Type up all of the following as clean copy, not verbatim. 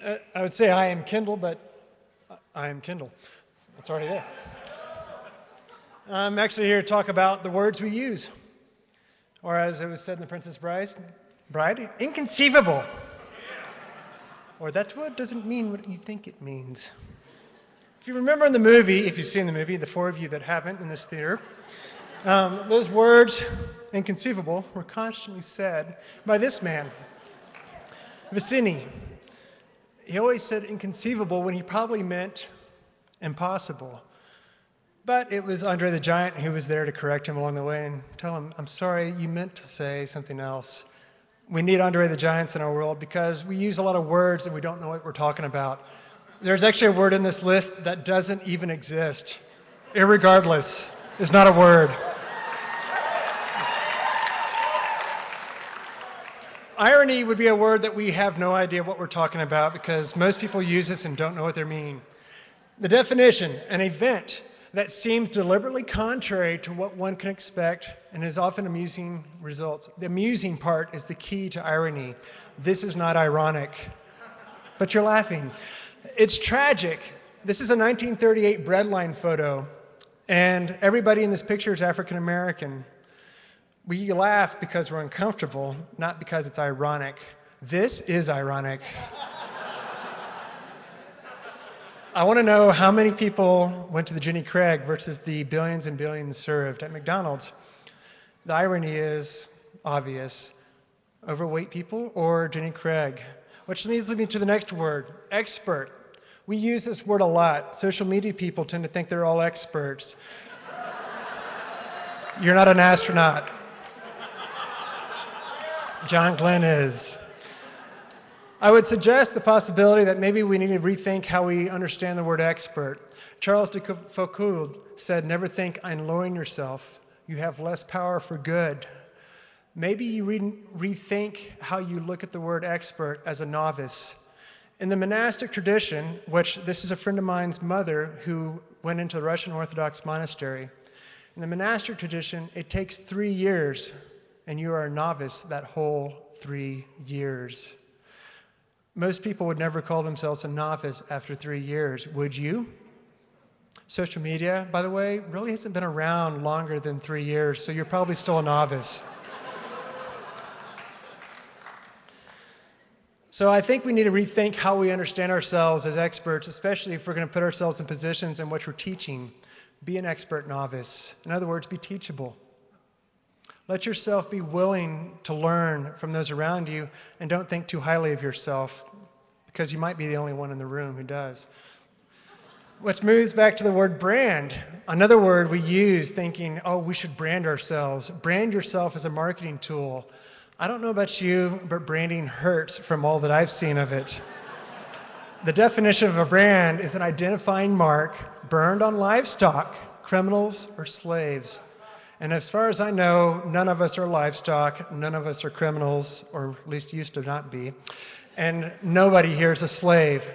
I would say I am Kendall, but I am Kendall. It's already there. I'm actually here to talk about the words we use, or as it was said in The Princess Bride, inconceivable. Or that word doesn't mean what you think it means. If you remember in the movie, if you've seen the movie, the four of you that haven't in this theater, those words, inconceivable, were constantly said by this man, Vicini. He always said inconceivable when he probably meant impossible. But it was Andre the Giant who was there to correct him along the way and tell him, I'm sorry, you meant to say something else. We need Andre the Giants in our world because we use a lot of words and we don't know what we're talking about. There's actually a word in this list that doesn't even exist. Irregardless is not a word. Irony would be a word that we have no idea what we're talking about because most people use this and don't know what they mean. The definition, an event that seems deliberately contrary to what one can expect and is often amusing results. The amusing part is the key to irony. This is not ironic, but you're laughing. It's tragic. This is a 1938 breadline photo, and everybody in this picture is African American. We laugh because we're uncomfortable, not because it's ironic. This is ironic. I want to know how many people went to the Jenny Craig versus the billions and billions served at McDonald's. The irony is obvious. Overweight people or Jenny Craig? Which leads me to the next word, expert. We use this word a lot. Social media people tend to think they're all experts. You're not an astronaut. John Glenn is. I would suggest the possibility that maybe we need to rethink how we understand the word expert. Charles de Foucauld said, never think on lowering yourself. You have less power for good. Maybe you rethink how you look at the word expert as a novice. In the monastic tradition, which this is a friend of mine's mother who went into the Russian Orthodox monastery. In the monastic tradition, it takes 3 years, and you are a novice that whole 3 years. Most people would never call themselves a novice after 3 years, would you? Social media, by the way, really hasn't been around longer than 3 years, so you're probably still a novice. So I think we need to rethink how we understand ourselves as experts, especially if we're going to put ourselves in positions in which we're teaching. Be an expert novice. In other words, be teachable. Let yourself be willing to learn from those around you, and don't think too highly of yourself, because you might be the only one in the room who does. Which moves back to the word brand. Another word we use thinking, oh, we should brand ourselves. Brand yourself as a marketing tool. I don't know about you, but branding hurts from all that I've seen of it. The definition of a brand is an identifying mark burned on livestock, criminals, or slaves. And as far as I know, none of us are livestock, none of us are criminals, or at least used to not be, and nobody here is a slave.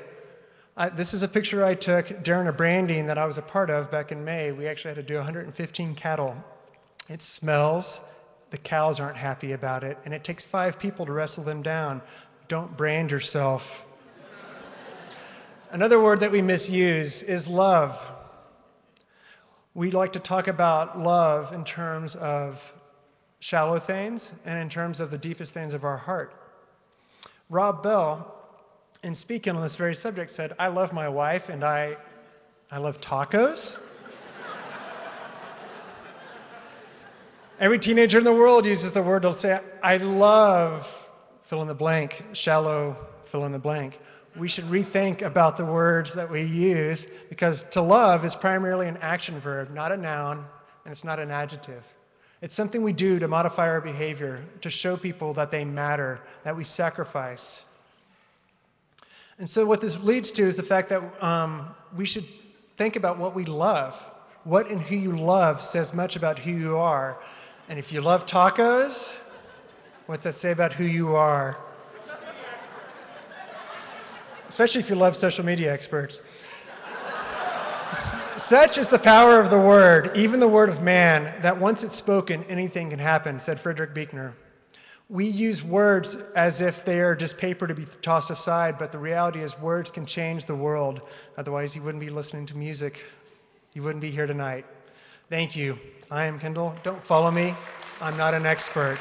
This is a picture I took during a branding that I was a part of back in May. We actually had to do 115 cattle. It smells, the cows aren't happy about it, and it takes 5 people to wrestle them down. Don't brand yourself. Another word that we misuse is love. We like to talk about love in terms of shallow things and in terms of the deepest things of our heart. Rob Bell, in speaking on this very subject, said, I love my wife and I love tacos. Every teenager in the world uses the word to say, I love fill in the blank, shallow fill in the blank. We should rethink about the words that we use, because to love is primarily an action verb, not a noun, and it's not an adjective. It's something we do to modify our behavior, to show people that they matter, that we sacrifice. And so what this leads to is the fact that we should think about what we love. What and who you love says much about who you are. And if you love tacos, what's that say about who you are? Especially if you love social media experts. Such is the power of the word, even the word of man, that once it's spoken, anything can happen, said Frederick Buechner. We use words as if they are just paper to be tossed aside, but the reality is words can change the world. Otherwise, you wouldn't be listening to music. You wouldn't be here tonight. Thank you. I am Kendall. Don't follow me. I'm not an expert.